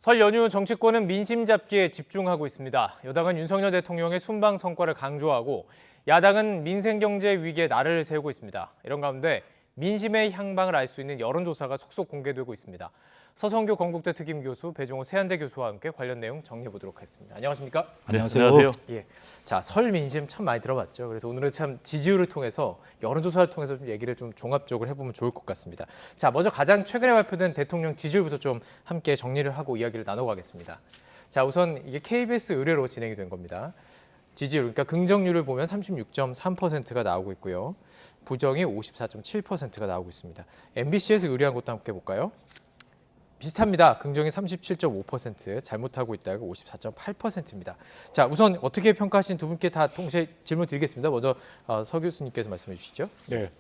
설 연휴 정치권은 민심 잡기에 집중하고 있습니다. 여당은 윤석열 대통령의 순방 성과를 강조하고 야당은 민생 경제 위기에 나를 세우고 있습니다. 이런 가운데 민심의 향방을 알 수 있는 여론조사가 속속 공개되고 있습니다. 서성교 건국대 특임교수, 배종호 세한대 교수와 함께 관련 내용 정리해보도록 하겠습니다. 안녕하십니까? 네, 안녕하세요. 예, 자, 설 민심 참 많이 들어봤죠. 그래서 오늘은 참 지지율을 통해서 여론조사를 통해서 좀 얘기를 좀 종합적으로 해보면 좋을 것 같습니다. 자, 먼저 가장 최근에 발표된 대통령 지지율부터 좀 함께 정리를 하고 이야기를 나눠가겠습니다. 자, 우선 이게 KBS 의뢰로 진행이 된 겁니다. 지지율, 그러니까 긍정률을 보면 36.3%가 나오고 있고요. 부정이 54.7%가 나오고 있습니다. MBC에서 의뢰한 것도 함께 볼까요? 비슷합니다. 긍정이 37.5%, 잘못하고 있다가 54.8%입니다. 자, 우선 어떻게 평가하신 두 분께 다 동시에 질문 드리겠습니다. 먼저 서 교수님께서 말씀해 주시죠. 네,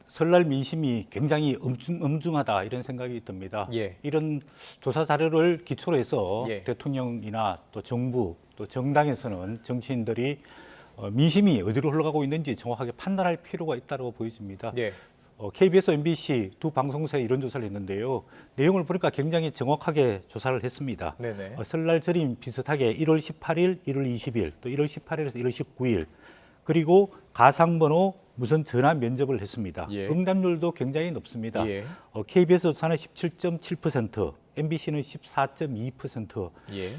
설날 민심이 굉장히 엄중하다 이런 생각이 듭니다. 예. 이런 조사 자료를 기초로 해서 예. 대통령이나 또 정부 또 정당에서는 정치인들이 민심이 어디로 흘러가고 있는지 정확하게 판단할 필요가 있다고 보여집니다. 예. KBS, MBC 두 방송사에 이런 조사를 했는데요. 내용을 보니까 굉장히 정확하게 조사를 했습니다. 네네. 설날 전임 비슷하게 1월 18일, 1월 20일, 또 1월 18일에서 1월 19일, 그리고 가상번호 무선 전화 면접을 했습니다. 예. 응답률도 굉장히 높습니다. 예. KBS 조사는 17.7%, MBC는 14.2%. 예.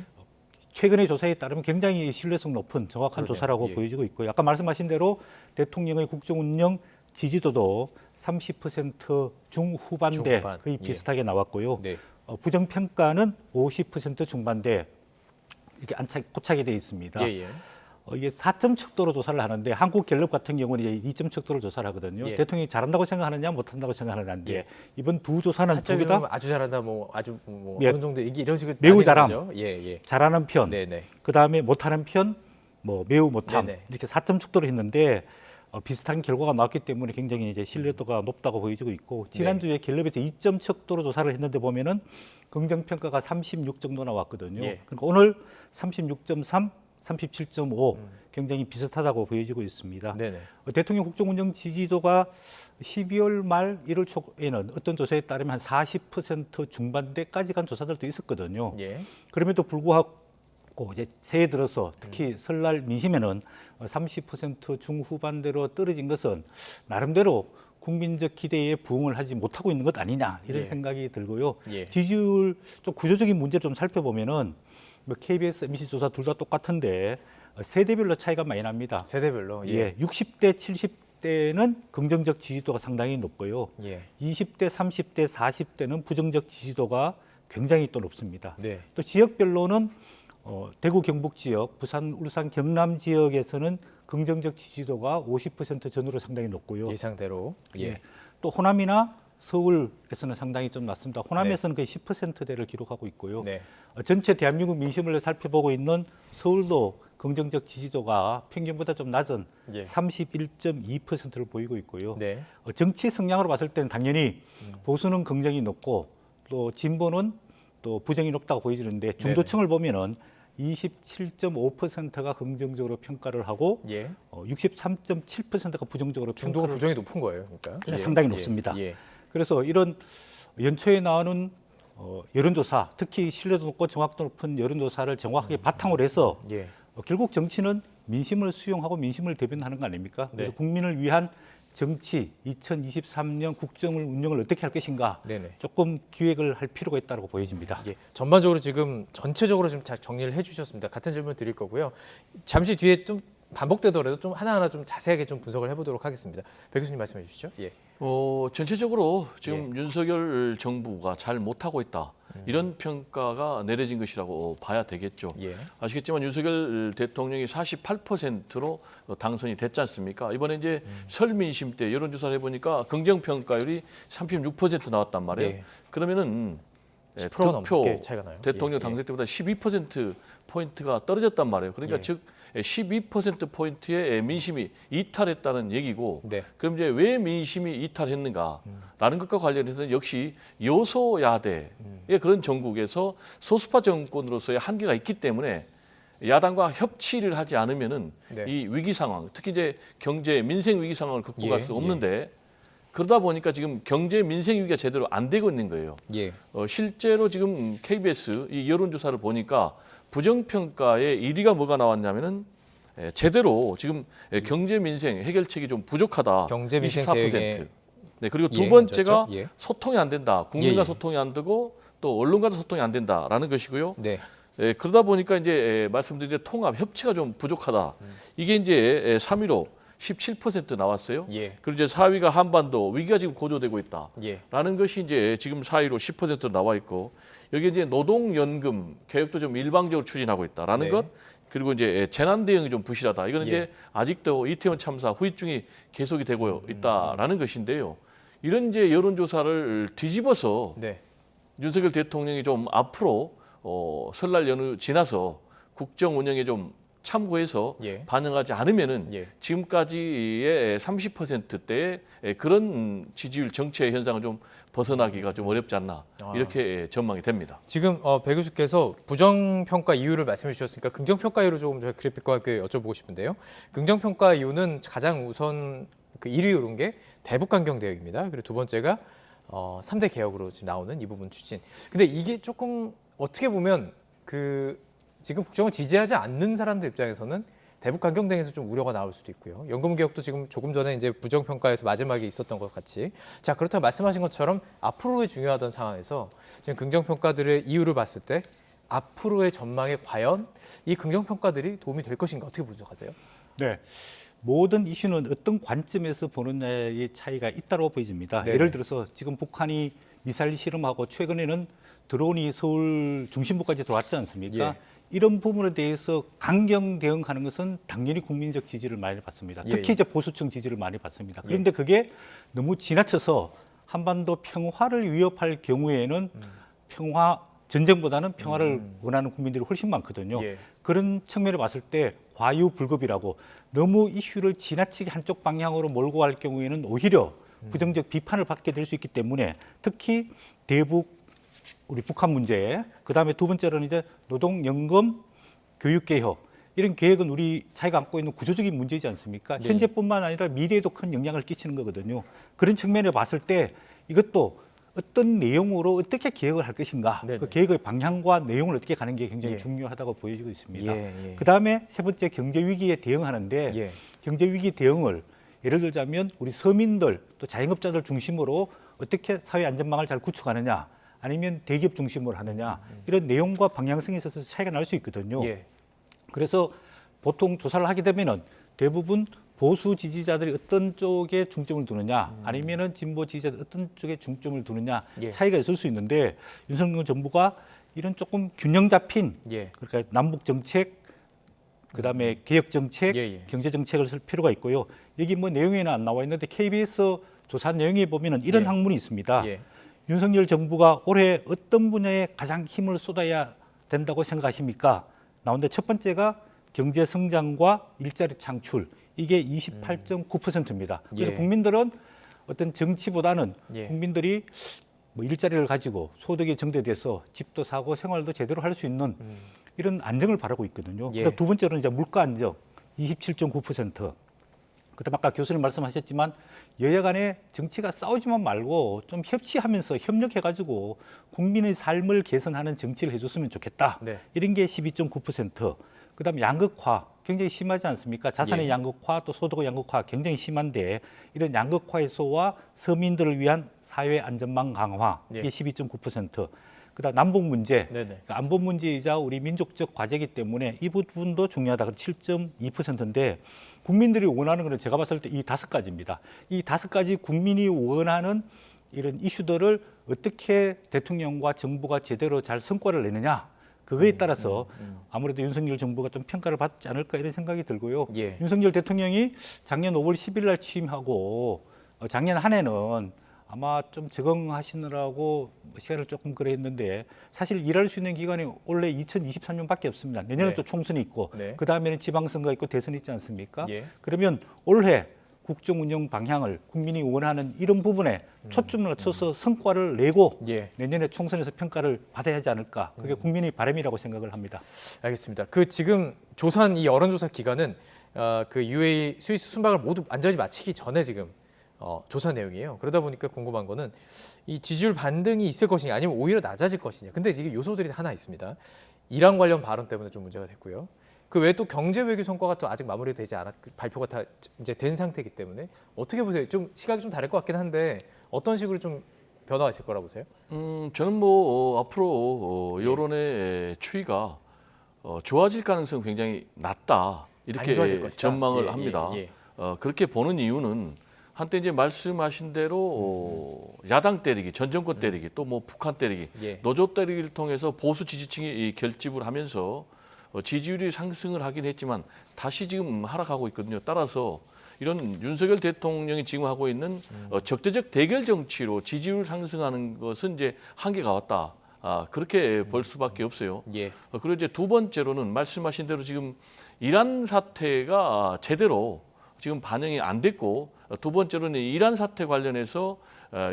최근의 조사에 따르면 굉장히 신뢰성 높은 정확한 그러네요. 조사라고 예. 보여지고 있고요. 아까 말씀하신 대로 대통령의 국정운영 지지도도 30% 중후반대 중후반. 거의 비슷하게 나왔고요. 네. 부정평가는 50% 중반대 이렇게 고착이 되어 있습니다. 예, 예. 이게 4점 척도로 조사를 하는데 한국갤럽 같은 경우는 이제 2점 척도로 조사를 하거든요. 예. 대통령이 잘한다고 생각하느냐 못한다고 생각하느냐인데 예. 이번 두 조사는 두 개 다 아주 잘한다, 뭐 아주 뭐 예. 어느 정도 이런 식으로 매우 나뉘는 잘함. 거죠? 예, 예. 잘하는 편, 네네. 그다음에 못하는 편, 뭐 매우 못함 네네. 이렇게 4점 척도로 했는데 비슷한 결과가 나왔기 때문에 굉장히 이제 신뢰도가 높다고 보여지고 있고 지난주에 갤럽에서 2점 척도로 조사를 했는데 보면은 긍정 평가가 36 정도 나왔거든요. 예. 그러니까 오늘 36.3, 37.5 굉장히 비슷하다고 보여지고 있습니다. 네네. 대통령 국정운영 지지도가 12월 말 1월 초에는 어떤 조사에 따르면 한 40% 중반대까지 간 조사들도 있었거든요. 예. 그럼에도 불구하고 이제 새해 들어서 특히 설날 민심에는 30% 중후반대로 떨어진 것은 나름대로 국민적 기대에 부응을 하지 못하고 있는 것 아니냐 이런 예. 생각이 들고요. 예. 지지율 좀 구조적인 문제를 좀 살펴보면은 KBS, MBC 조사 둘 다 똑같은데 세대별로 차이가 많이 납니다. 세대별로. 예, 60대, 70대는 긍정적 지지도가 상당히 높고요. 예. 20대, 30대, 40대는 부정적 지지도가 굉장히 또 높습니다. 네. 또 지역별로는 대구 경북 지역, 부산, 울산, 경남 지역에서는 긍정적 지지도가 50% 전후로 상당히 높고요. 예상대로. 예. 또 호남이나 서울에서는 상당히 좀 낮습니다. 호남에서는 거의 10%대를 기록하고 있고요. 네. 전체 대한민국 민심을 살펴보고 있는 서울도 긍정적 지지도가 평균보다 좀 낮은 예. 31.2%를 보이고 있고요. 네. 정치 성향으로 봤을 때는 당연히 보수는 긍정이 높고 또 진보는 또 부정이 높다고 보여지는데 중도층을 보면은 27.5%가 긍정적으로 평가를 하고 예. 63.7%가 부정적으로 중도가 평가를 부정이 높은 거예요, 그러니까. 예, 상당히 높습니다. 예. 그래서 이런 연초에 나오는 여론조사, 특히 신뢰도 높고 정확도 높은 여론조사를 정확하게 바탕으로 해서 예. 결국 정치는 민심을 수용하고 민심을 대변하는 거 아닙니까? 그래서 네. 국민을 위한 정치 2023년 국정을 운영을 어떻게 할 것인가 네네. 조금 기획을 할 필요가 있다고 보여집니다. 예, 전반적으로 지금 전체적으로 좀 잘 정리를 해주셨습니다. 같은 질문 드릴 거고요. 잠시 뒤에 좀 반복되더라도 좀 하나하나 좀 자세하게 좀 분석을 해보도록 하겠습니다. 백 교수님 말씀해 주시죠. 예. 전체적으로 지금 윤석열 정부가 잘 못하고 있다. 이런 평가가 내려진 것이라고 봐야 되겠죠. 예. 아시겠지만 윤석열 대통령이 48%로 당선이 됐지 않습니까? 이번에 이제 설 민심 때 여론조사를 해보니까 긍정평가율이 36% 나왔단 말이에요. 네. 그러면은 10% 득표 넘게 차이가 나요. 대통령 예, 당선 때보다 12%포인트가 떨어졌단 말이에요. 그러니까 예. 즉 12%포인트의 민심이 이탈했다는 얘기고 네. 그럼 이제 왜 민심이 이탈했는가라는 것과 관련해서는 역시 여소야대의 그런 전국에서 소수파 정권으로서의 한계가 있기 때문에 야당과 협치를 하지 않으면은 네. 이 위기 상황, 특히 이제 경제 민생 위기 상황을 극복할 예, 수 없는데 그러다 보니까 지금 경제 민생 위기가 제대로 안 되고 있는 거예요. 예. 실제로 지금 KBS 이 여론조사를 보니까 부정평가의 1위가 뭐가 나왔냐면은 제대로 지금 경제 민생 해결책이 좀 부족하다. 경제 민생 24%. 대응에 네, 그리고 두 예, 번째가 예. 소통이 안 된다. 국민과 예, 예. 소통이 안 되고 또 언론과도 소통이 안 된다라는 것이고요. 네. 그러다 보니까 이제 말씀드린 통합 협치가 좀 부족하다. 이게 이제 3위로 17% 나왔어요. 예. 그리고 이제 4위가 한반도 위기가 지금 고조되고 있다. 예. 라는 것이 이제 지금 4위로 10% 나와 있고 여기 이제 노동연금 개혁도 좀 일방적으로 추진하고 있다라는 네. 예. 것 그리고 이제 재난 대응이 좀 부실하다. 이건 이제 아직도 이태원 참사 후유증이 계속이 되고 있다라는 것인데요. 이런 이제 여론조사를 뒤집어서 네. 윤석열 대통령이 좀 앞으로 설날 연휴 지나서 국정 운영에 좀 참고해서 예. 반영하지 않으면은 예. 지금까지의 30%대의 그런 지지율 정체의 현상을 좀 벗어나기가 좀 어렵지 않나 이렇게 전망이 됩니다. 지금 배 교수께서 부정평가 이유를 말씀해 주셨으니까 긍정평가 이유로 조금 저희 그래픽과 함께 여쭤보고 싶은데요. 긍정평가 이유는 가장 우선 그 1위 오른 게 대북 강경 대응입니다. 그리고 두 번째가 3대 개혁으로 지금 나오는 이 부분 추진. 근데 이게 조금 어떻게 보면 그 지금 국정을 지지하지 않는 사람들 입장에서는 대북 강경 등에서 좀 우려가 나올 수도 있고요. 연금 개혁도 지금 조금 전에 이제 부정평가에서 마지막에 있었던 것 같이. 자, 그렇다면 말씀하신 것처럼 앞으로의 중요하던 상황에서 지금 긍정평가들의 이유를 봤을 때 앞으로의 전망에 과연 이 긍정평가들이 도움이 될 것인가 어떻게 분석하세요? 네. 모든 이슈는 어떤 관점에서 보느냐의 차이가 있다고 보여집니다. 네네. 예를 들어서 지금 북한이 미사일 실험하고 최근에는 드론이 서울 중심부까지 들어왔지 않습니까? 예. 이런 부분에 대해서 강경 대응하는 것은 당연히 국민적 지지를 많이 받습니다. 예, 특히 예. 이제 보수층 지지를 많이 받습니다. 그런데 그게 너무 지나쳐서 한반도 평화를 위협할 경우에는 평화 전쟁보다는 평화를 원하는 국민들이 훨씬 많거든요. 예. 그런 측면을 봤을 때 과유불급이라고 너무 이슈를 지나치게 한쪽 방향으로 몰고 갈 경우에는 오히려 부정적 비판을 받게 될 수 있기 때문에 특히 대북 우리 북한 문제, 그다음에 두 번째로는 이제 노동연금 교육개혁 이런 계획은 우리 사회가 안고 있는 구조적인 문제이지 않습니까? 네. 현재뿐만 아니라 미래에도 큰 영향을 끼치는 거거든요. 그런 측면에 봤을 때 이것도 어떤 내용으로 어떻게 계획을 할 것인가, 네네. 그 계획의 방향과 내용을 어떻게 가는 게 굉장히 예. 중요하다고 보여지고 있습니다. 예, 예. 그다음에 세 번째 경제 위기에 대응하는데 예. 경제 위기 대응을 예를 들자면 우리 서민들 또 자영업자들 중심으로 어떻게 사회 안전망을 잘 구축하느냐 아니면 대기업 중심으로 하느냐 이런 내용과 방향성에 있어서 차이가 날 수 있거든요. 예. 그래서 보통 조사를 하게 되면은 대부분 보수 지지자들이 어떤 쪽에 중점을 두느냐 아니면은 진보 지지자들 어떤 쪽에 중점을 두느냐 예. 차이가 있을 수 있는데 윤석열 정부가 이런 조금 균형 잡힌 예. 그러니까 남북 정책 그다음에 개혁 정책, 예, 예. 경제 정책을 쓸 필요가 있고요. 여기 뭐 내용에는 안 나와 있는데 KBS 조사 내용에 보면은 이런 예. 항문이 있습니다. 예. 윤석열 정부가 올해 어떤 분야에 가장 힘을 쏟아야 된다고 생각하십니까? 나오는데 첫 번째가 경제 성장과 일자리 창출. 이게 28.9%입니다. 그래서 예. 국민들은 어떤 정치보다는 예. 국민들이 뭐 일자리를 가지고 소득이 정대돼서 집도 사고 생활도 제대로 할 수 있는 이런 안정을 바라고 있거든요. 예. 그다음 두 번째로는 이제 물가 안정 27.9%. 그다음 아까 교수님 말씀하셨지만 여야 간에 정치가 싸우지만 말고 좀 협치하면서 협력해가지고 국민의 삶을 개선하는 정치를 해줬으면 좋겠다. 네. 이런 게 12.9%. 그다음 양극화 굉장히 심하지 않습니까? 자산의 예. 양극화 또 소득의 양극화 굉장히 심한데 이런 양극화 해소와 서민들을 위한 사회 안전망 강화 예. 이게 12.9%. 그다음 남북 문제, 네네. 그러니까 안보 문제이자 우리 민족적 과제이기 때문에 이 부분도 중요하다. 7.2%인데 국민들이 원하는 것은 제가 봤을 때 이 5가지입니다. 이 5가지 국민이 원하는 이런 이슈들을 어떻게 대통령과 정부가 제대로 잘 성과를 내느냐. 그거에 따라서 아무래도 윤석열 정부가 좀 평가를 받지 않을까 이런 생각이 들고요. 예. 윤석열 대통령이 작년 5월 10일 날 취임하고 작년 한 해는 아마 좀 적응하시느라고 시간을 조금 그래 했는데 사실 일할 수 있는 기간이 원래 2023년밖에 없습니다. 내년에 네. 또 총선이 있고 네. 그다음에는 지방선거 있고 대선이 있지 않습니까? 예. 그러면 올해 국정 운영 방향을 국민이 원하는 이런 부분에 초점을 맞춰서 성과를 내고 예. 내년에 총선에서 평가를 받아야 하지 않을까. 그게 국민의 바람이라고 생각을 합니다. 알겠습니다. 그 지금 조사한 이 여론조사 기간은 그 UAE, 스위스 순방을 모두 완전히 마치기 전에 지금 조사 내용이에요. 그러다 보니까 궁금한 거는 이 지지율 반등이 있을 것이냐 아니면 오히려 낮아질 것이냐. 근데 이게 요소들이 하나 있습니다. 이란 관련 발언 때문에 좀 문제가 됐고요. 그 외에 또 경제 외교 성과가 또 아직 마무리되지 발표가 다 이제 된 상태이기 때문에 어떻게 보세요? 좀 시각이 좀 다를 것 같긴 한데 어떤 식으로 좀 변화가 있을 거라고 보세요? 저는 뭐 앞으로 여론의 추이가 좋아질 가능성이 굉장히 낮다 안 좋아질 이렇게 것이다. 전망을 예, 합니다. 예, 예. 그렇게 보는 이유는 한때 이제 말씀하신 대로 야당 때리기, 전 정권 때리기, 또 뭐 북한 때리기, 예. 노조 때리기를 통해서 보수 지지층이 이 결집을 하면서 지지율이 상승을 하긴 했지만 다시 지금 하락하고 있거든요. 따라서 이런 윤석열 대통령이 지금 하고 있는 적대적 대결 정치로 지지율 상승하는 것은 이제 한계가 왔다. 그렇게 볼 수밖에 없어요. 예. 그리고 이제 두 번째로는 말씀하신 대로 지금 이란 사태가 제대로 지금 반영이 안 됐고 두 번째로는 이란 사태 관련해서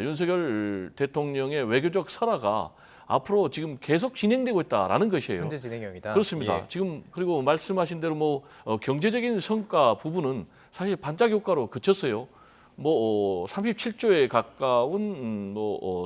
윤석열 대통령의 외교적 설화가 앞으로 지금 계속 진행되고 있다라는 것이에요. 현재 진행형이다. 그렇습니다. 예. 지금 그리고 말씀하신 대로 뭐 경제적인 성과 부분은 사실 반짝 효과로 그쳤어요. 뭐 37조에 가까운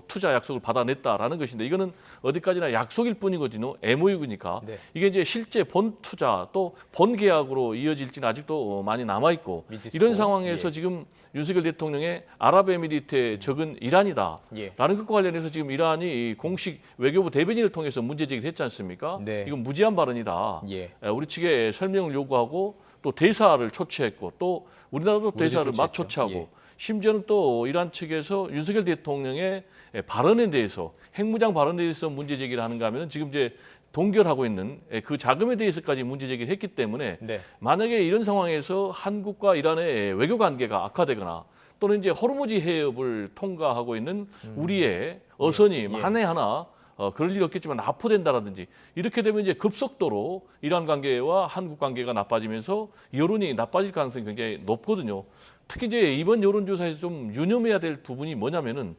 투자 약속을 받아냈다라는 것인데 이거는 어디까지나 약속일 뿐인 거지요. MOU니까 네. 이게 이제 실제 본 투자 또 본 계약으로 이어질지는 아직도 많이 남아 있고 미지수고. 이런 상황에서 예. 지금 윤석열 대통령의 아랍에미리트의 적은 이란이다라는 예. 것과 관련해서 지금 이란이 공식 외교부 대변인을 통해서 문제 제기를 했지 않습니까? 네. 이건 무지한 발언이다. 예. 우리 측에 설명을 요구하고 또 대사를 초치했고 또 우리나라도 대사를 초치했죠. 맞초치하고 예. 심지어는 또 이란 측에서 윤석열 대통령의 발언에 대해서 핵무장 발언에 대해서 문제 제기를 하는가 하면 지금 이제 동결하고 있는 그 자금에 대해서까지 문제 제기를 했기 때문에 네. 만약에 이런 상황에서 한국과 이란의 외교 관계가 악화되거나 또는 이제 호르무즈 해협을 통과하고 있는 우리의 어선이 만에 하나 그럴 일 없겠지만 납포된다라든지 이렇게 되면 이제 급속도로 이란 관계와 한국 관계가 나빠지면서 여론이 나빠질 가능성이 굉장히 높거든요. 특히 이제 이번 여론조사에서 좀 유념해야 될 부분이 뭐냐면은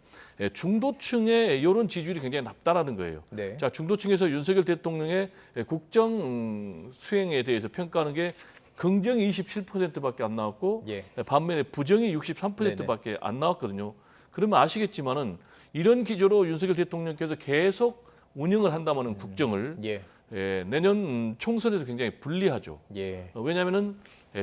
중도층의 여론 지지율이 굉장히 낮다라는 거예요. 네. 자, 중도층에서 윤석열 대통령의 국정 수행에 대해서 평가하는 게 긍정이 27%밖에 안 나왔고 예. 반면에 부정이 63%밖에 안 나왔거든요. 그러면 아시겠지만은 이런 기조로 윤석열 대통령께서 계속 운영을 한다면은 국정을 예. 내년 총선에서 굉장히 불리하죠. 예. 왜냐하면은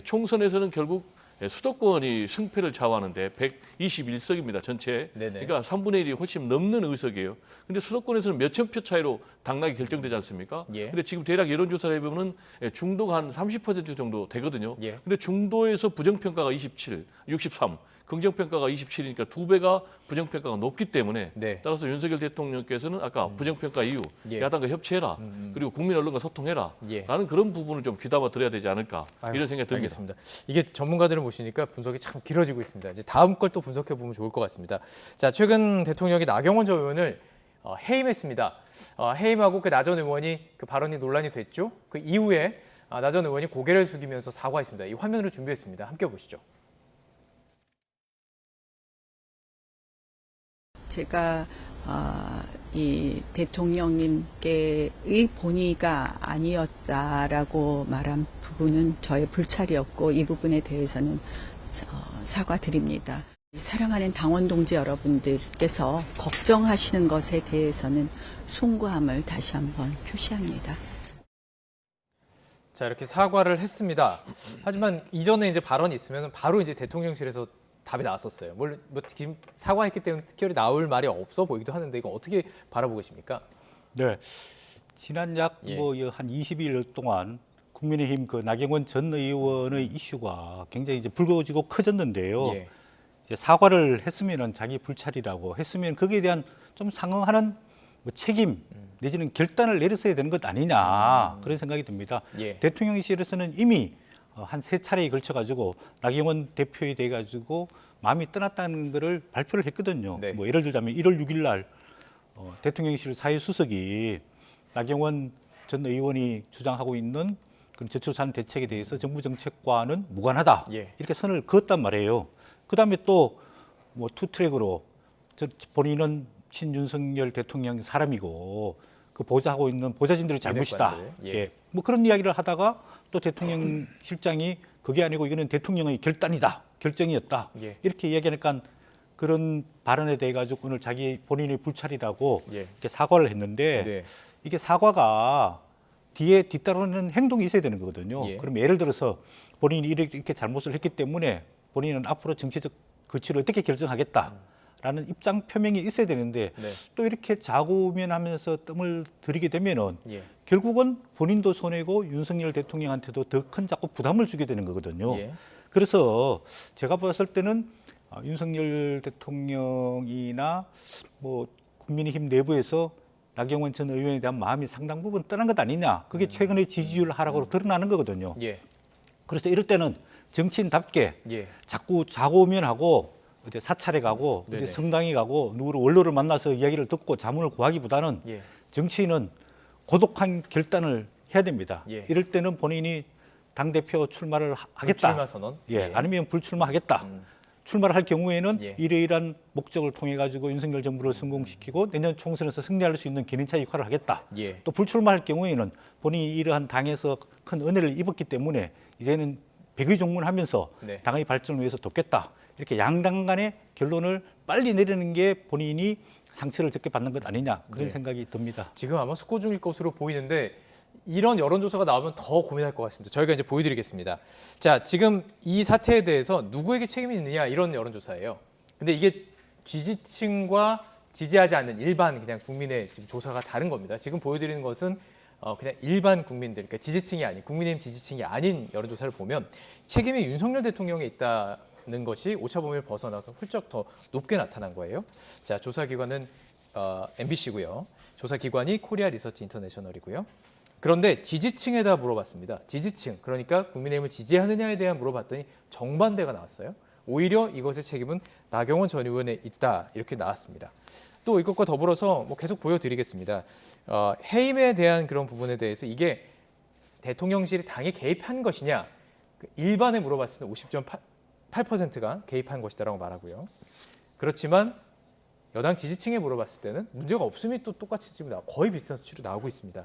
총선에서는 결국 수도권이 승패를 좌우하는데 121석입니다. 전체. 네네. 그러니까 3분의 1이 훨씬 넘는 의석이에요. 근데 수도권에서는 몇천 표 차이로 당락이 결정되지 않습니까? 예. 근데 지금 대략 여론조사를 해보면 중도가 한 30% 정도 되거든요. 예. 근데 근데 중도에서 부정평가가 27, 63, 긍정평가가 27이니까 두 배가 부정평가가 높기 때문에 네. 따라서 윤석열 대통령께서는 아까 부정평가 이후 예. 야당과 협치해라. 그리고 국민 언론과 소통해라. 예. 라는 그런 부분을 좀 귀담아 들어야 되지 않을까 아유, 이런 생각이 듭니다. 알겠습니다. 이게 전문가들을 모시니까 분석이 참 길어지고 있습니다. 이제 다음 걸 또 분석해 보면 좋을 것 같습니다. 자, 최근 대통령이 나경원 전 의원을 해임했습니다. 해임하고 그 나 전 의원이 그 발언이 논란이 됐죠. 그 이후에 나 전 의원이 고개를 숙이면서 사과했습니다. 이 화면으로 준비했습니다. 함께 보시죠. 제가 이 대통령님께의 본의가 아니었다라고 말한 부분은 저의 불찰이었고 이 부분에 대해서는 사과드립니다. 사랑하는 당원 동지 여러분들께서 걱정하시는 것에 대해서는 송구함을 다시 한번 표시합니다. 자, 이렇게 사과를 했습니다. 하지만 이전에 이제 발언이 있으면 바로 이제 대통령실에서 답이 나왔었어요. 뭐 지금 사과했기 때문에 특별히 나올 말이 없어 보이기도 하는데 이거 어떻게 바라보고 계십니까? 네, 지난 약 예. 한 20일 동안 국민의힘 그 나경원 전 의원의 이슈가 굉장히 이제 불거지고 커졌는데요. 예. 이제 사과를 했으면은 자기 불찰이라고 했으면 거기에 대한 좀 상응하는 뭐 책임 내지는 결단을 내렸어야 되는 것 아니냐 그런 생각이 듭니다. 예. 대통령실에서는 이미 한 3차례에 걸쳐 가지고 나경원 대표에 대해 가지고 마음이 떠났다는 것을 발표를 했거든요. 네. 뭐 예를 들자면 1월 6일 날 대통령실 사회수석이 나경원 전 의원이 주장하고 있는 그런 저출산 대책에 대해서 정부 정책과는 무관하다. 예. 이렇게 선을 그었단 말이에요. 그다음에 또 뭐 투트랙으로 본인은 친윤석열 대통령 사람이고 그 보좌하고 있는 보좌진들의 잘못이다. 인핵관들, 예. 예. 뭐 그런 이야기를 하다가 또 대통령 실장이 그게 아니고 이거는 대통령의 결단이다. 결정이었다. 예. 이렇게 이야기하니까 그런 발언에 대해 가지고 오늘 자기 본인의 불찰이라고 예. 이렇게 사과를 했는데 네. 이게 사과가 뒤에 뒤따르는 행동이 있어야 되는 거거든요. 예. 그럼 예를 들어서 본인이 이렇게 잘못을 했기 때문에 본인은 앞으로 정치적 거취를 어떻게 결정하겠다라는 입장 표명이 있어야 되는데 네. 또 이렇게 자고우면하면서 뜸을 들이게 되면은 예. 결국은 본인도 손해고 윤석열 대통령한테도 더 큰 자꾸 부담을 주게 되는 거거든요. 예. 그래서 제가 봤을 때는 윤석열 대통령이나 뭐 국민의힘 내부에서 나경원 전 의원에 대한 마음이 상당 부분 떠난 것 아니냐. 그게 최근의 지지율 하락으로 드러나는 거거든요. 예. 그래서 이럴 때는 정치인답게 예. 자꾸 자고우면하고 어디 사찰에 가고 네네. 어디 성당에 가고 누구를 원로를 만나서 이야기를 듣고 자문을 구하기보다는 예. 정치인은 고독한 결단을 해야 됩니다. 예. 이럴 때는 본인이 당대표 출마를 하겠다. 불출마 선언. 예, 아니면 불출마하겠다. 출마를 할 경우에는 예. 이러이러한 목적을 통해 가지고 윤석열 정부를 성공시키고 내년 총선에서 승리할 수 있는 기능차 역할을 하겠다. 예. 또 불출마할 경우에는 본인이 이러한 당에서 큰 은혜를 입었기 때문에 이제는 백의종문하면서 네. 당의 발전을 위해서 돕겠다. 이렇게 양당 간의 결론을 빨리 내리는 게 본인이 상처를 적게 받는 것 아니냐 그런 네. 생각이 듭니다. 지금 아마 숙고 중일 것으로 보이는데 이런 여론조사가 나오면 더 고민할 것 같습니다. 저희가 이제 보여드리겠습니다. 자, 지금 이 사태에 대해서 누구에게 책임이 있느냐 이런 여론조사예요. 근데 이게 지지층과 지지하지 않는 일반 그냥 국민의 지금 조사가 다른 겁니다. 지금 보여드리는 것은 그냥 일반 국민들, 그러니까 지지층이 아닌 국민의힘 지지층이 아닌 여론조사를 보면 책임이 윤석열 대통령에 있다는 것이 오차범위를 벗어나서 훌쩍 더 높게 나타난 거예요. 자, 조사기관은 MBC고요. 조사기관이 코리아 리서치 인터내셔널이고요. 그런데 지지층에다 물어봤습니다. 지지층, 그러니까 국민의힘을 지지하느냐에 대한 물어봤더니 정반대가 나왔어요. 오히려 이것의 책임은 나경원 전 의원에 있다 이렇게 나왔습니다. 또 이것과 더불어서 뭐 계속 보여드리겠습니다. 해임에 대한 그런 부분에 대해서 이게 대통령실이 당에 개입한 것이냐 일반에 물어봤을 때 50.8%가 개입한 것이다라고 말하고요. 그렇지만 여당 지지층에 물어봤을 때는 문제가 없음이 또 똑같이 지금 거의 비슷한 수치로 나오고 있습니다.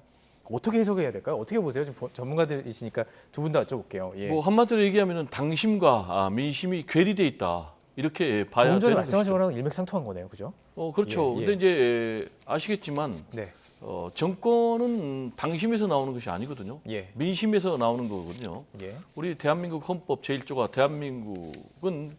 어떻게 해석해야 될까요? 어떻게 보세요? 지금 전문가들이시니까 두 분 다 여쭤볼게요. 예. 뭐 한마디로 얘기하면 당심과 민심이 괴리돼 있다 이렇게 봐야 조금 전에 되는 말씀하신 것이죠. 거랑 일맥상통한 거네요, 그죠? 그렇죠. 예, 예. 근데 이제 아시겠지만 네, 정권은 당심에서 나오는 것이 아니거든요. 예, 민심에서 나오는 거거든요. 예, 우리 대한민국 헌법 제1조가 대한민국은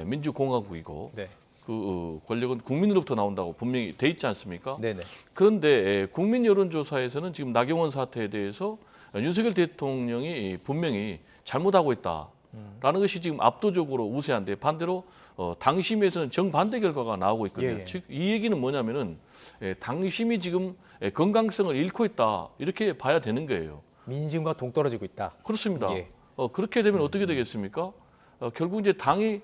민주공화국이고 네, 그 권력은 국민으로부터 나온다고 분명히 돼 있지 않습니까? 네, 네, 그런데 국민 여론조사에서는 지금 나경원 사태에 대해서 윤석열 대통령이 분명히 잘못하고 있다라는 것이 지금 압도적으로 우세한데 반대로 당심에서는 정반대 결과가 나오고 있거든요. 예, 예. 즉 이 얘기는 뭐냐면은 당심이 지금 건강성을 잃고 있다 이렇게 봐야 되는 거예요. 민심과 동떨어지고 있다. 그렇습니다. 예. 그렇게 되면 어떻게 되겠습니까? 결국 이제 당이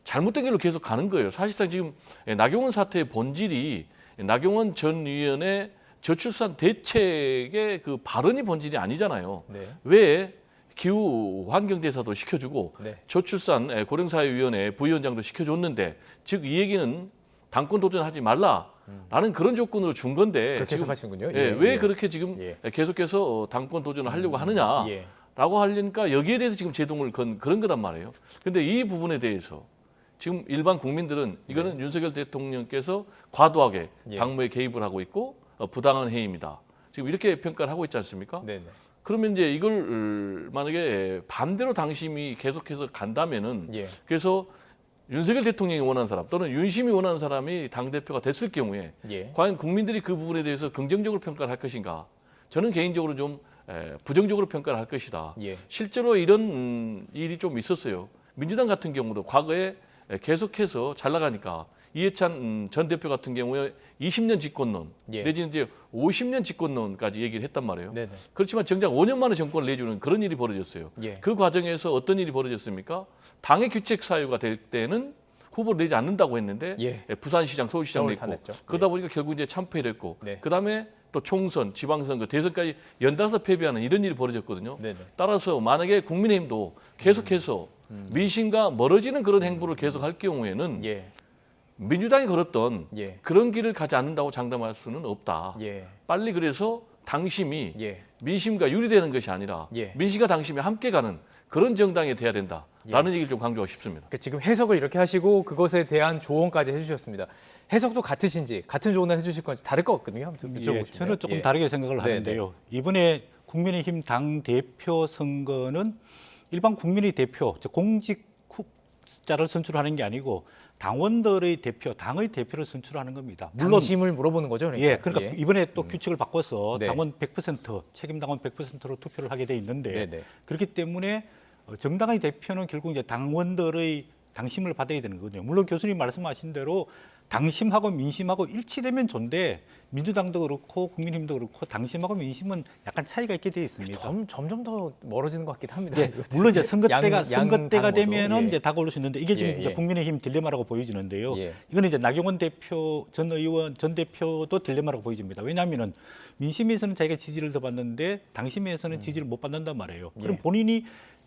잘못된 길로 계속 가는 거예요. 사실상 지금 나경원 사태의 본질이 나경원 전 의원의 저출산 대책의 그 발언이 본질이 아니잖아요. 네, 왜 기후 환경대사도 시켜주고 네, 저출산 고령사회위원회 부위원장도 시켜줬는데 즉 이 얘기는 당권 도전하지 말라라는 그런 조건으로 준 건데 그렇게 지금 해석하시는군요. 왜 그렇게 지금 예. 계속해서 당권 도전을 하려고 하느냐? 예, 라고 하려니까 여기에 대해서 지금 제동을 건 그런 거란 말이에요. 그런데 이 부분에 대해서 지금 일반 국민들은 이거는 윤석열 대통령께서 과도하게 예. 당무에 개입을 하고 있고 부당한 해임이다. 지금 이렇게 평가를 하고 있지 않습니까? 네, 네, 그러면 이제 이걸 만약에 반대로 당심이 계속해서 간다면은 예, 그래서 윤석열 대통령이 원하는 사람 또는 윤심이 원하는 사람이 당대표가 됐을 경우에 예, 과연 국민들이 그 부분에 대해서 긍정적으로 평가를 할 것인가? 저는 개인적으로 좀 부정적으로 평가를 할 것이다. 예, 실제로 이런 일이 좀 있었어요. 민주당 같은 경우도 과거에 계속해서 잘 나가니까 이해찬 전 대표 같은 경우에 20년 집권론 예. 내지는 이제 50년 집권론까지 얘기를 했단 말이에요. 네, 네, 그렇지만 정작 5년 만에 정권을 내주는 그런 일이 벌어졌어요. 예. 그 과정에서 어떤 일이 벌어졌습니까? 당의 규책 사유가 될 때는 후보를 내지 않는다고 했는데 예. 부산시장, 서울시장 서울 냈고 탄핵죠. 그러다 보니까 결국 이제 참패를 했고 네. 그다음에 또 총선, 지방선거, 대선까지 연달아서 패배하는 이런 일이 벌어졌거든요. 네, 네. 따라서 만약에 국민의힘도 계속해서 민심과 멀어지는 그런 행보를 계속할 경우에는 예, 민주당이 걸었던 예, 그런 길을 가지 않는다고 장담할 수는 없다. 예, 빨리 그래서 당심이 예, 민심과 유리되는 것이 아니라 예. 민심과 당심이 함께 가는 그런 정당이 돼야 된다라는 얘기를 좀 강조하고 싶습니다. 그러니까 지금 해석을 이렇게 하시고 그것에 대한 조언까지 해주셨습니다. 해석도 같으신지 같은 조언을 해주실 건지 다를 것 같거든요. 한번 여쭤보고 싶네요. 저는 조금 예. 다르게 생각을 네, 하는데요. 이번에 국민의힘 당 대표 선거는 일반 국민의 대표, 즉 공직자를 선출하는 게 아니고 당원들의 대표, 당의 대표를 선출하는 겁니다. 물론 당심을 물어보는 거죠. 그러니까. 예, 그러니까 이번에 또 규칙을 바꿔서 네. 당원 100%, 책임 당원 100%로 투표를 하게 돼 있는데 네네. 그렇기 때문에 정당의 대표는 결국 이제 당원들의 당심을 받아야 되는 거거든요. 물론 교수님 말씀하신 대로 당심하고 민심하고 일치되면 좋은데 민주당도 그렇고 국민의힘도 그렇고 당심하고 민심은 약간 차이가 있게 돼 있습니다. 점점 더 멀어지는 것 같긴 합니다. 예, 물론 이제 선거 때가 당 되면은 예. 이제 다가올 수 있는데 이게 지금 예, 이제 예. 국민의힘 딜레마라고 보여지는데요. 예. 이거는 이제 나경원 대표 전 의원 전 대표도 딜레마라고 보여집니다. 왜냐하면은 민심에서는 자기가 지지를 더 받는데 당심에서는 지지를 못 받는단 말이에요. 그럼 예. 본인이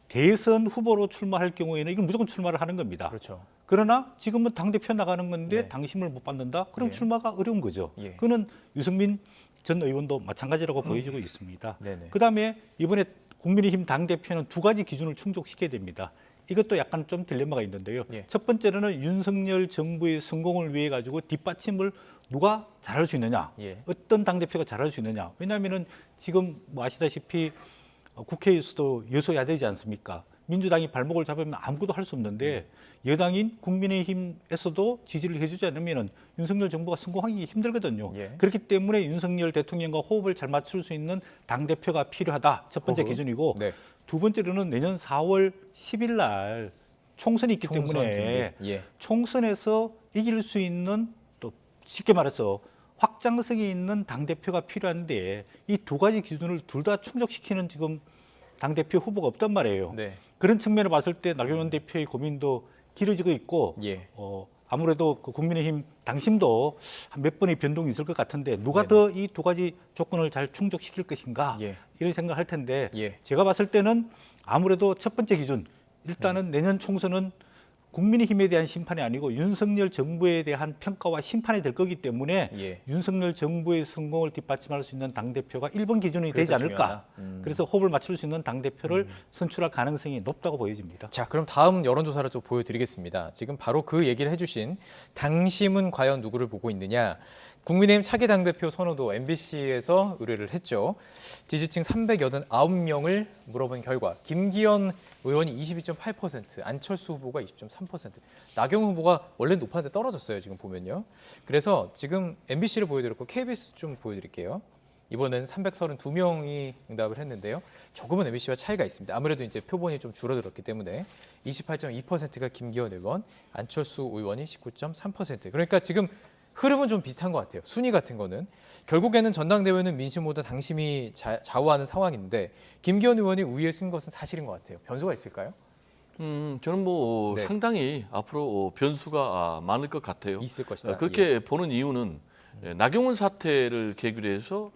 대선 후보로 출마할 경우에는 이건 무조건 출마를 하는 겁니다. 그렇죠. 그러나 지금은 당 대표 나가는 건데 네. 당심을 못 받는다. 그럼 예. 출마가 어려운 거죠. 예. 그거는 유승민 전 의원도 마찬가지라고 보여지고 있습니다. 네네. 그다음에 이번에 국민의힘 당 대표는 두 가지 기준을 충족시켜야 됩니다. 이것도 약간 좀 딜레마가 있는데요. 예. 첫 번째로는 윤석열 정부의 성공을 위해 가지고 뒷받침을 누가 잘할 수 있느냐, 예. 어떤 당 대표가 잘할 수 있느냐. 왜냐하면은 지금 뭐 아시다시피 국회에서도 여소야대지 않습니까? 민주당이 발목을 잡으면 아무것도 할 수 없는데 여당인 국민의힘에서도 지지를 해주지 않으면 윤석열 정부가 성공하기 힘들거든요. 예. 그렇기 때문에 윤석열 대통령과 호흡을 잘 맞출 수 있는 당대표가 필요하다. 첫 번째 호흡. 기준이고 네. 두 번째로는 내년 4월 10일 날 총선이 있기 총선 때문에 준비. 예. 총선에서 이길 수 있는 또 쉽게 말해서 확장성이 있는 당대표가 필요한데 이 두 가지 기준을 둘 다 충족시키는 지금 당대표 후보가 없단 말이에요. 네. 그런 측면을 봤을 때 나경원 대표의 고민도 길어지고 있고 예. 아무래도 그 국민의힘 당심도 한 몇 번의 변동이 있을 것 같은데 누가 네네. 더 이 두 가지 조건을 잘 충족시킬 것인가 예. 이런 생각할 텐데 예. 제가 봤을 때는 아무래도 첫 번째 기준 일단은 내년 총선은 국민의힘에 대한 심판이 아니고 윤석열 정부에 대한 평가와 심판이 될 거기 때문에 예. 윤석열 정부의 성공을 뒷받침할 수 있는 당대표가 1번 기준이 그게 되지 더 않을까. 중요하다. 그래서 호흡을 맞출 수 있는 당대표를 선출할 가능성이 높다고 보여집니다. 자, 그럼 다음 여론조사를 좀 보여드리겠습니다. 지금 바로 그 얘기를 해주신 당심은 과연 누구를 보고 있느냐. 국민의힘 차기 당대표 선호도 MBC에서 의뢰를 했죠. 지지층 389명을 물어본 결과 김기현 의원이 22.8%, 안철수 후보가 20.3%, 나경원 후보가 원래 높았는데 떨어졌어요. 지금 보면요. 그래서 지금 MBC를 보여드렸고 KBS 좀 보여드릴게요. 이번에는 332명이 응답을 했는데요. 조금은 MBC와 차이가 있습니다. 아무래도 이제 표본이 좀 줄어들었기 때문에 28.2%가 김기현 의원, 안철수 의원이 19.3%. 그러니까 지금 흐름은 좀 비슷한 것 같아요. 순위 같은 거는. 결국에는 전당대회는 민심보다 당심이 좌우하는 상황인데 김기현 의원이 우위에 쓴 것은 사실인 것 같아요. 변수가 있을까요? 저는 뭐 네. 상당히 앞으로 변수가 많을 것 같아요. 있을 것이다. 그렇게 보는 이유는 나경원 사태를 계기로 해서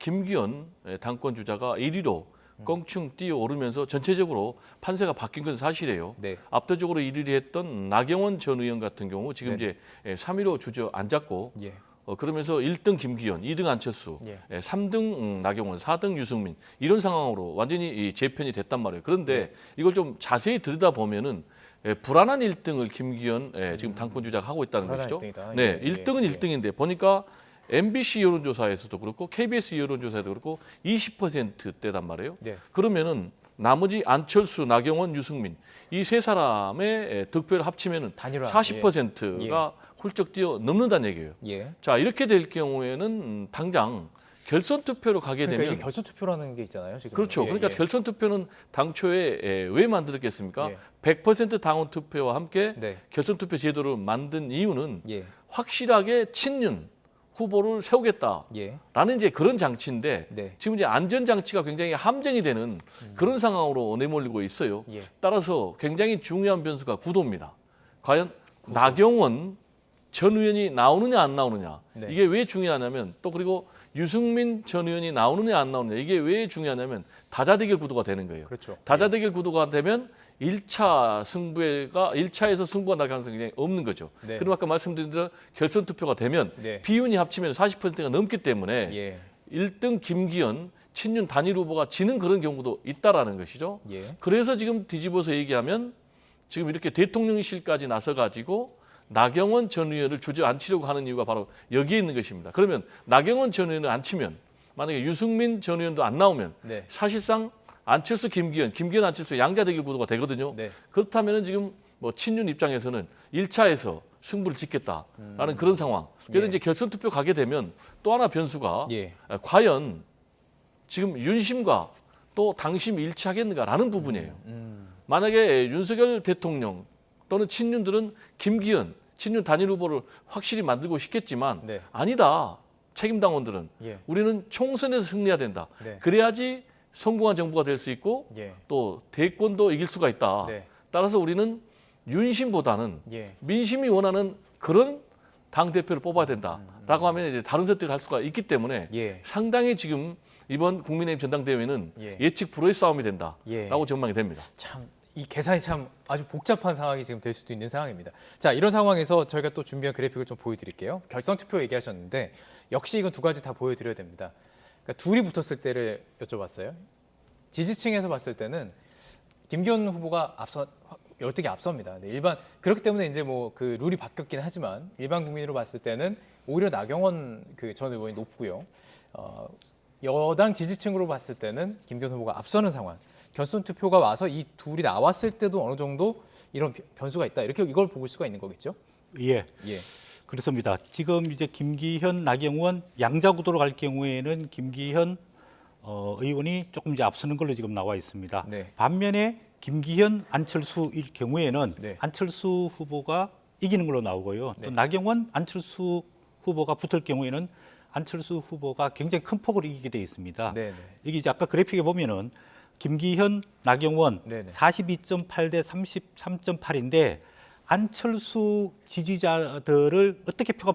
김기현 당권 주자가 1위로 껑충 뛰어오르면서 전체적으로 판세가 바뀐 건 사실이에요. 네. 압도적으로 1위를 했던 나경원 전 의원 같은 경우 지금 네. 이제 3위로 주저앉았고 예. 그러면서 1등 김기현, 2등 안철수, 예. 3등 나경원, 4등 유승민 이런 상황으로 완전히 재편이 됐단 말이에요. 그런데 이걸 좀 자세히 들여다보면은 불안한 1등을 김기현 지금 당권 주자가 하고 있다는 불안한 것이죠. 1등이다. 네, 예, 1등은 예. 1등인데 보니까 MBC 여론조사에서도 그렇고 KBS 여론조사에도 그렇고 20%대단 말이에요. 네. 그러면은 나머지 안철수, 나경원, 유승민 이 세 사람의 득표를 합치면은 단일화. 40%가 훌쩍 뛰어넘는다는 얘기예요. 예. 자, 이렇게 될 경우에는 당장 결선 투표로 가게 그러니까 되면 이게 결선 투표라는 게 있잖아요. 지금. 그렇죠. 예, 그러니까 예. 결선 투표는 당초에 왜 만들었겠습니까? 예. 100% 당원 투표와 함께 네. 결선 투표 제도를 만든 이유는 예. 확실하게 친윤 후보를 세우겠다라는 예. 이제 그런 장치인데 네. 지금 이제 안전 장치가 굉장히 함정이 되는 그런 상황으로 내몰리고 있어요. 예. 따라서 굉장히 중요한 변수가 구도입니다. 과연 나경원 전 의원이 나오느냐 안 나오느냐 네. 이게 왜 중요하냐면 또 그리고 유승민 전 의원이 나오느냐 안 나오느냐 이게 왜 중요하냐면 다자대결 구도가 되는 거예요. 그렇죠. 다자대결 구도가 되면 1차 승부가 1차에서 승부가 날 가능성이 굉장히 없는 거죠. 네. 그리고 아까 말씀드린 대로 결선 투표가 되면 네. 비윤이 합치면 40%가 넘기 때문에 예. 1등 김기현, 친윤 단일 후보가 지는 그런 경우도 있다라는 것이죠. 예. 그래서 지금 뒤집어서 얘기하면 지금 이렇게 대통령실까지 나서가지고 나경원 전 의원을 주저앉히려고 하는 이유가 바로 여기에 있는 것입니다. 그러면 나경원 전 의원을 앉히면 만약에 유승민 전 의원도 안 나오면 네. 사실상 안철수, 김기현, 안철수 양자 대결 구도가 되거든요. 네. 그렇다면은 지금 뭐 친윤 입장에서는 1차에서 승부를 짓겠다라는 그런 상황. 그래서 예. 이제 결선 투표 가게 되면 또 하나 변수가 예. 과연 지금 윤심과 또 당심 일치하겠는가라는 부분이에요. 만약에 윤석열 대통령 또는 친윤들은 김기현, 친윤 단일 후보를 확실히 만들고 싶겠지만 네. 아니다. 책임 당원들은 예. 우리는 총선에서 승리해야 된다. 네. 그래야지 성공한 정부가 될 수 있고 예. 또 대권도 이길 수가 있다. 네. 따라서 우리는 윤심보다는 예. 민심이 원하는 그런 당 대표를 뽑아야 된다라고 하면 이제 다른 선택을 할 수가 있기 때문에 예. 상당히 지금 이번 국민의힘 전당대회는 예. 예측 불허의 싸움이 된다라고 예. 전망이 됩니다. 참 이 계산이 참 아주 복잡한 상황이 지금 될 수도 있는 상황입니다. 자, 이런 상황에서 저희가 또 준비한 그래픽을 좀 보여드릴게요. 결선 투표 얘기하셨는데 역시 이건 두 가지 다 보여드려야 됩니다. 그러니까 둘이 붙었을 때를 여쭤봤어요. 지지층에서 봤을 때는 김기현 후보가 열등히 앞섭니다. 네, 일반 그렇기 때문에 이제 뭐 그 룰이 바뀌었긴 하지만 일반 국민으로 봤을 때는 오히려 나경원 그 전 의원이 높고요. 여당 지지층으로 봤을 때는 김기현 후보가 앞서는 상황. 결선 투표가 와서 이 둘이 나왔을 때도 어느 정도 이런 변수가 있다. 이렇게 이걸 볼 수가 있는 거겠죠? 예. 예. 그렇습니다. 지금 이제 김기현, 나경원 양자 구도로 갈 경우에는 김기현 의원이 조금 이제 앞서는 걸로 지금 나와 있습니다. 네. 반면에 김기현, 안철수일 경우에는 네. 안철수 후보가 이기는 걸로 나오고요. 네. 또 나경원, 안철수 후보가 붙을 경우에는 안철수 후보가 굉장히 큰 폭으로 이기게 돼 있습니다. 네, 네. 여기 이제 아까 그래픽에 보면은 김기현, 나경원 네네. 42.8 대 33.8인데 안철수 지지자들을 어떻게 표가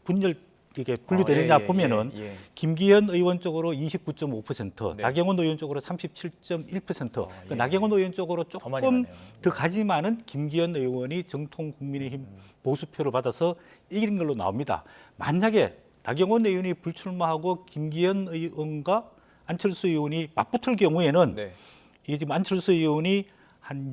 분열 이게 분류되느냐 보면은 예. 김기현 의원 쪽으로 29.5%, 네. 나경원 의원 쪽으로 37.1%. 예. 나경원 의원 쪽으로 더 많이 조금 가네요. 더 가지만은 김기현 의원이 정통 국민의힘 보수표를 받아서 이기는 걸로 나옵니다. 만약에 나경원 의원이 불출마하고 김기현 의원과 안철수 의원이 맞붙을 경우에는 네. 이게 지금 안철수 의원이 한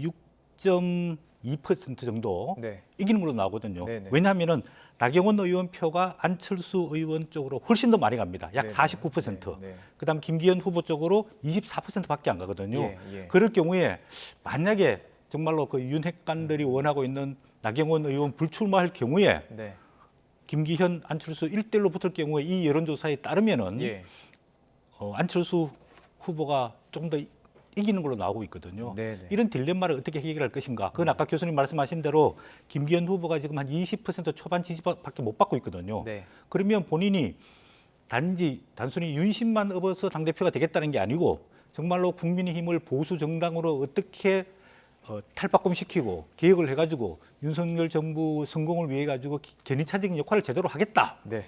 6.2% 정도 네. 이기는 걸로 나오거든요. 네네. 왜냐하면은 나경원 의원 표가 안철수 의원 쪽으로 훨씬 더 많이 갑니다. 약 네네. 49%. 네. 그다음 김기현 후보 쪽으로 24%밖에 안 가거든요. 예, 예. 그럴 경우에 만약에 정말로 그 윤핵관들이 원하고 있는 나경원 의원 불출마할 경우에 네. 김기현, 안철수 1대1로 붙을 경우에 이 여론조사에 따르면은 예. 안철수 후보가 조금 더 이기는 걸로 나오고 있거든요. 네네. 이런 딜레마를 어떻게 해결할 것인가. 그건 아까 교수님 말씀하신 대로 김기현 후보가 지금 한 20% 초반 지지밖에 못 받고 있거든요. 네. 그러면 본인이 단순히 윤심만 업어서 당대표가 되겠다는 게 아니고 정말로 국민의힘을 보수 정당으로 어떻게 탈바꿈시키고 개혁을 해가지고 윤석열 정부 성공을 위해 가지고 견인차적인 역할을 제대로 하겠다. 네.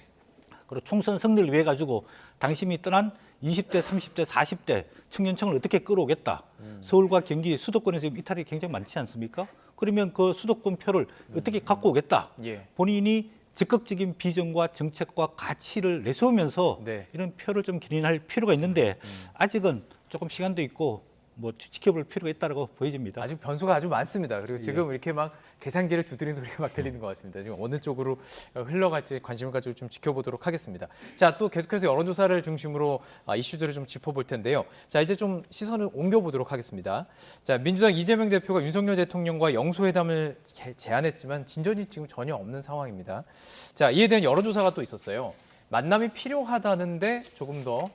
그리고 총선 승리를 위해 가지고 당심이 떠난 20대, 30대, 40대 청년층을 어떻게 끌어오겠다. 서울과 경기 수도권에서 지금 이탈이 굉장히 많지 않습니까? 그러면 그 수도권 표를 어떻게 갖고 오겠다. 예. 본인이 적극적인 비전과 정책과 가치를 내세우면서 네. 이런 표를 좀 견인할 필요가 있는데 아직은 조금 시간도 있고 뭐 지켜볼 필요가 있다고 보여집니다. 아직 변수가 아주 많습니다. 그리고 지금 이렇게 막 계산기를 두드리는 소리가 막 들리는 것 같습니다. 지금 어느 쪽으로 흘러갈지 관심을 가지고 좀 지켜보도록 하겠습니다. 자, 또 계속해서 여론조사를 중심으로 이슈들을 좀 짚어볼 텐데요. 자, 이제 좀 시선을 옮겨보도록 하겠습니다. 자, 민주당 이재명 대표가 윤석열 대통령과 영수회담을 제안했지만 진전이 지금 전혀 없는 상황입니다. 자, 이에 대한 여론조사가 또 있었어요. 만남이 필요하다는데 조금 더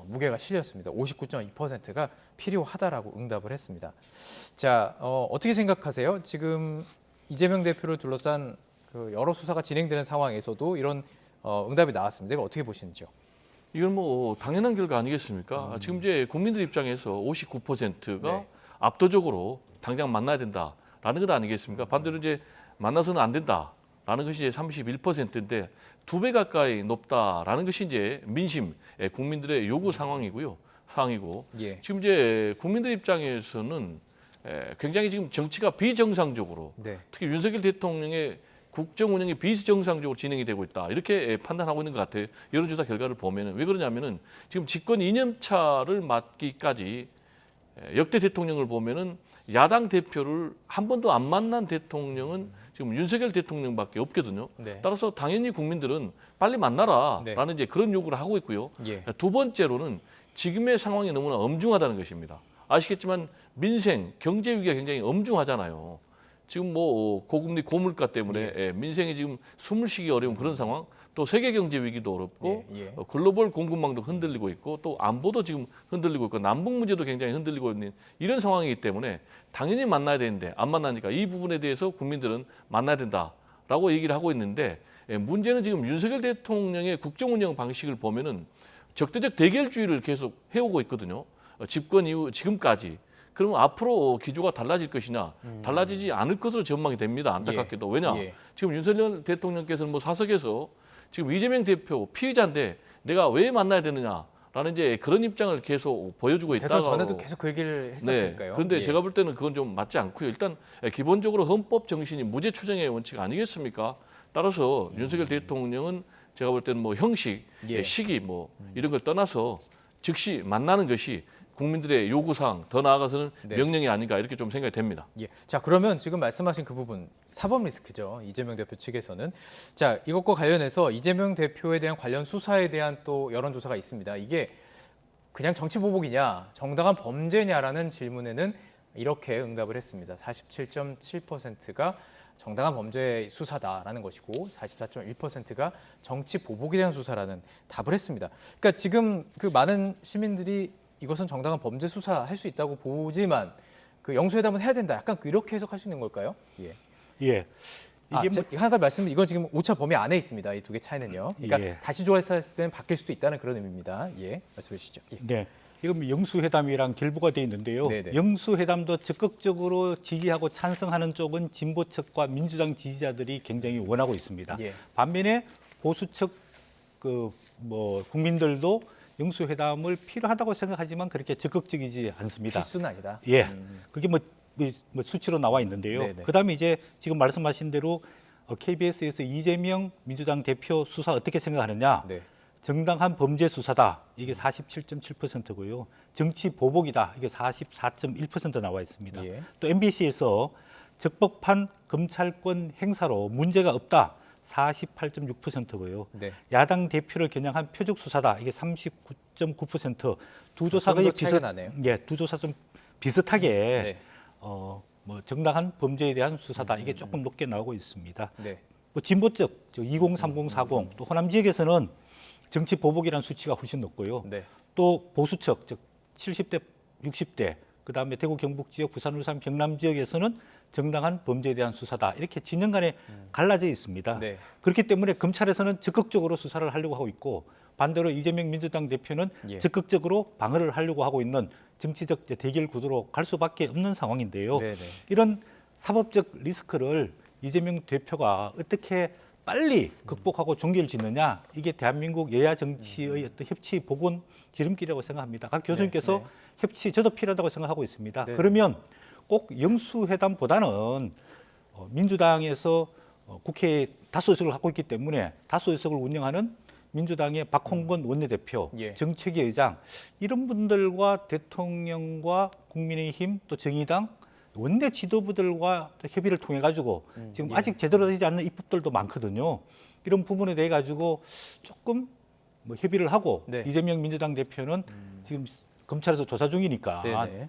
무게가 실렸습니다. 59.2%가 필요하다라고 응답을 했습니다. 자, 어떻게 생각하세요? 지금 이재명 대표를 둘러싼 그 여러 수사가 진행되는 상황에서도 이런 응답이 나왔습니다. 이거 어떻게 보시는지요? 이건 뭐 당연한 결과 아니겠습니까? 지금 이제 국민들 입장에서 59%가 네. 압도적으로 당장 만나야 된다라는 것 아니겠습니까? 반대로 이제 만나서는 안 된다라는 것이 이제 31%인데 2배 가까이 높다라는 것이 이제 민심, 국민들의 요구 상황이고 예. 지금 이제 국민들 입장에서는 굉장히 지금 정치가 비정상적으로 네. 특히 윤석열 대통령의 국정 운영이 비정상적으로 진행이 되고 있다. 이렇게 판단하고 있는 것 같아요. 여론조사 결과를 보면은. 왜 그러냐면은 지금 집권 2년 차를 맞기까지 역대 대통령을 보면은 야당 대표를 한 번도 안 만난 대통령은 지금 윤석열 대통령밖에 없거든요. 네. 따라서 당연히 국민들은 빨리 만나라라는 이제 그런 요구를 하고 있고요. 예. 두 번째로는 지금의 상황이 너무나 엄중하다는 것입니다. 아시겠지만 민생, 경제 위기가 굉장히 엄중하잖아요. 지금 뭐 고금리 고물가 때문에 민생이 지금 숨을 쉬기 어려운 그런 상황, 또 세계 경제 위기도 어렵고 글로벌 공급망도 흔들리고 있고 또 안보도 지금 흔들리고 있고 남북 문제도 굉장히 흔들리고 있는 이런 상황이기 때문에 당연히 만나야 되는데 안 만나니까 이 부분에 대해서 국민들은 만나야 된다라고 얘기를 하고 있는데 문제는 지금 윤석열 대통령의 국정 운영 방식을 보면은 적대적 대결주의를 계속 해오고 있거든요. 집권 이후 지금까지. 그러면 앞으로 기조가 달라질 것이냐, 달라지지 않을 것으로 전망이 됩니다. 안타깝게도. 왜냐? 지금 윤석열 대통령께서는 뭐 사석에서 지금 이재명 대표 피의자인데 내가 왜 만나야 되느냐라는 이제 그런 입장을 계속 보여주고 있다. 대선 전에도 계속 그 얘기를 했었으니까요. 그런데 제가 볼 때는 그건 좀 맞지 않고요. 일단 기본적으로 헌법 정신이 무죄 추정의 원칙 아니겠습니까? 따라서 윤석열 대통령은 제가 볼 때는 뭐 형식, 시기 뭐 이런 걸 떠나서 즉시 만나는 것이 국민들의 요구사항, 더 나아가서는 명령이 아닌가 이렇게 좀 생각이 됩니다. 예. 자, 그러면 지금 말씀하신 그 부분 사법 리스크죠. 이재명 대표 측에서는. 자, 이것과 관련해서 이재명 대표에 대한 관련 수사에 대한 또 여론조사가 있습니다. 이게 그냥 정치 보복이냐, 정당한 범죄냐라는 질문에는 이렇게 응답을 했습니다. 47.7%가 정당한 범죄 수사다라는 것이고 44.1%가 정치 보복에 대한 수사라는 답을 했습니다. 그러니까 지금 그 많은 시민들이 이것은 정당한 범죄 수사할 수 있다고 보지만 그 영수회담은 해야 된다. 약간 이렇게 해석할 수 있는 걸까요? 예. 예. 이게 한 가지 말씀, 이건 지금 오차 범위 안에 있습니다. 이 두 개 차이는요. 그러니까 다시 조사했을 때는 바뀔 수도 있다는 그런 의미입니다. 예, 말씀해 주시죠. 예. 네. 이건 영수회담이랑 결부가 돼 있는데요. 네네. 영수회담도 적극적으로 지지하고 찬성하는 쪽은 진보 측과 민주당 지지자들이 굉장히 원하고 있습니다. 반면에 보수 측 국민들도 영수회담을 필요하다고 생각하지만 그렇게 적극적이지 않습니다. 필수는 아니다. 예, 그게 뭐 수치로 나와 있는데요. 그다음에 이제 지금 말씀하신 대로 KBS에서 이재명 민주당 대표 수사 어떻게 생각하느냐? 정당한 범죄 수사다. 이게 47.7%고요. 정치 보복이다. 이게 44.1% 나와 있습니다. 또 MBC에서 적법한 검찰권 행사로 문제가 없다. 48.6%고요. 야당 대표를 겨냥한 표적 수사다. 이게 39.9%. 두 조사가 두 조사 좀 비슷하게 뭐 정당한 범죄에 대한 수사다. 이게 조금 높게 나오고 있습니다. 뭐 진보 쪽 2030, 40, 또 호남 지역에서는 정치 보복이라는 수치가 훨씬 높고요. 또 보수 쪽, 즉 70대, 60대, 그다음에 대구 경북 지역, 부산, 울산, 경남 지역에서는 정당한 범죄에 대한 수사다. 이렇게 진영 간에 갈라져 있습니다. 그렇기 때문에 검찰에서는 적극적으로 수사를 하려고 하고 있고 반대로 이재명 민주당 대표는 적극적으로 방어를 하려고 하고 있는 정치적 대결 구도로 갈 수밖에 없는 상황인데요. 이런 사법적 리스크를 이재명 대표가 어떻게 빨리 극복하고 종결 짓느냐, 이게 대한민국 여야 정치의 어떤 협치 복원 지름길이라고 생각합니다. 각 교수님께서 협치 저도 필요하다고 생각하고 있습니다. 그러면 꼭 영수회담보다는 민주당에서 국회에 다수의석을 갖고 있기 때문에 다수의석을 운영하는 민주당의 박홍근 원내대표, 정책위 의장 이런 분들과 대통령과 국민의힘 또 정의당 원내 지도부들과 협의를 통해 가지고 지금 아직 제대로 되지 않는 입법들도 많거든요. 이런 부분에 대해 가지고 조금 뭐 협의를 하고 이재명 민주당 대표는 지금 검찰에서 조사 중이니까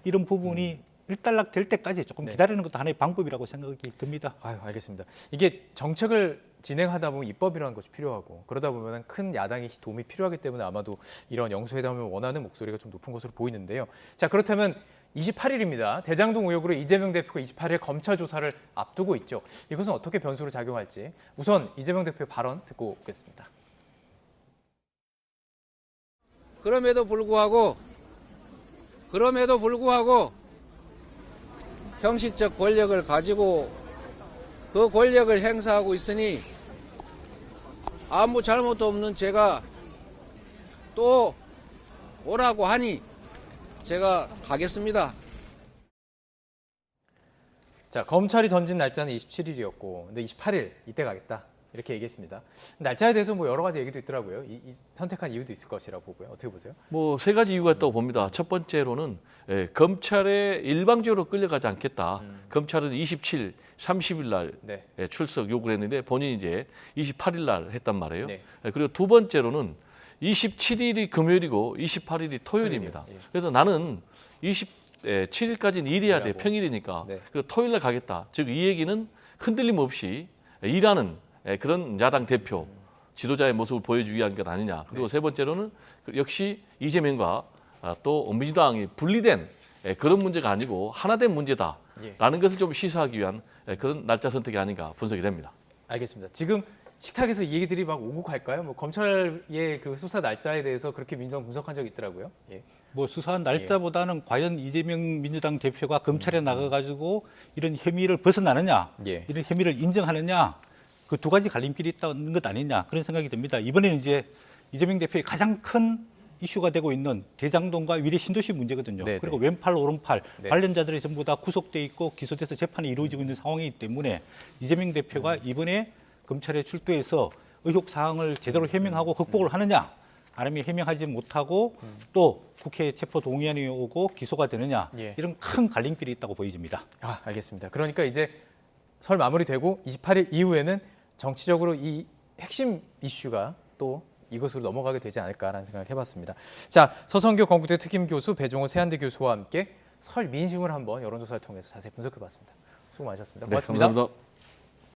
이런 부분이 일단락 될 때까지 조금 기다리는 것도 하나의 방법이라고 생각이 듭니다. 알겠습니다. 이게 정책을 진행하다 보면 입법이라는 것이 필요하고 그러다 보면 큰 야당의 도움이 필요하기 때문에 아마도 이런 영수회담을 원하는 목소리가 좀 높은 것으로 보이는데요. 자, 그렇다면 28일입니다. 대장동 의혹으로 이재명 대표가 28일 검찰 조사를 앞두고 있죠. 이것은 어떻게 변수로 작용할지 우선 이재명 대표의 발언 듣고 오겠습니다. 그럼에도 불구하고 형식적 권력을 가지고 그 권력을 행사하고 있으니 아무 잘못도 없는 제가 또 오라고 하니 제가 가겠습니다. 자, 검찰이 던진 날짜는 27일이었고, 근데 28일 이때 가겠다 이렇게 얘기했습니다. 날짜에 대해서 뭐 여러 가지 얘기도 있더라고요. 이 선택한 이유도 있을 것이라고 보고요. 어떻게 보세요? 뭐 세 가지 이유가 있다고 봅니다. 첫 번째로는 검찰에 일방적으로 끌려가지 않겠다. 검찰은 27, 30일 날 네. 출석 요구를 했는데 본인이 이제 28일 날 했단 말이에요. 네. 그리고 두 번째로는 27일이 금요일이고 28일이 토요일입니다. 토요일이요. 그래서 나는 27일까지는 일해야 돼. 일하고. 평일이니까. 네. 그리고 토요일 날 가겠다. 즉 이 얘기는 흔들림 없이 일하는 그런 야당 대표 지도자의 모습을 보여주기 위한 것 아니냐. 그리고 세 번째로는 역시 이재명과 또 민주당이 분리된 그런 문제가 아니고 하나된 문제다라는 것을 좀 시사하기 위한 그런 날짜 선택이 아닌가 분석이 됩니다. 알겠습니다. 지금 식탁에서 이 얘기들이 막 오고 갈까요? 뭐 검찰의 그 수사 날짜에 대해서 그렇게 민주당 분석한 적이 있더라고요. 예. 뭐 수사한 날짜보다는 과연 이재명 민주당 대표가 검찰에 나가가지고 이런 혐의를 벗어나느냐, 예. 이런 혐의를 인정하느냐, 그 두 가지 갈림길이 있다는 것 아니냐 그런 생각이 듭니다. 이번에는 이제 이재명 대표의 가장 큰 이슈가 되고 있는 대장동과 위례 신도시 문제거든요. 네네. 그리고 왼팔 오른팔 네. 관련자들이 전부 다 구속돼 있고 기소돼서 재판이 이루어지고 있는 상황이기 때문에 이재명 대표가 이번에 검찰에 출두해서 의혹 사항을 제대로 해명하고 극복을 하느냐, 아니면 해명하지 못하고 또 국회 체포 동의안이 오고 기소가 되느냐, 예. 이런 큰 갈림길이 있다고 보여집니다. 아, 알겠습니다. 그러니까 이제 설 마무리되고 28일 이후에는 정치적으로 이 핵심 이슈가 또 이것으로 넘어가게 되지 않을까라는 생각을 해봤습니다. 자, 서성교 건국대 특임 교수, 배종호 세한대 교수와 함께 설 민심을 한번 여론조사를 통해서 자세히 분석해봤습니다. 수고 많으셨습니다. 고맙습니다. 네, 감사합니다.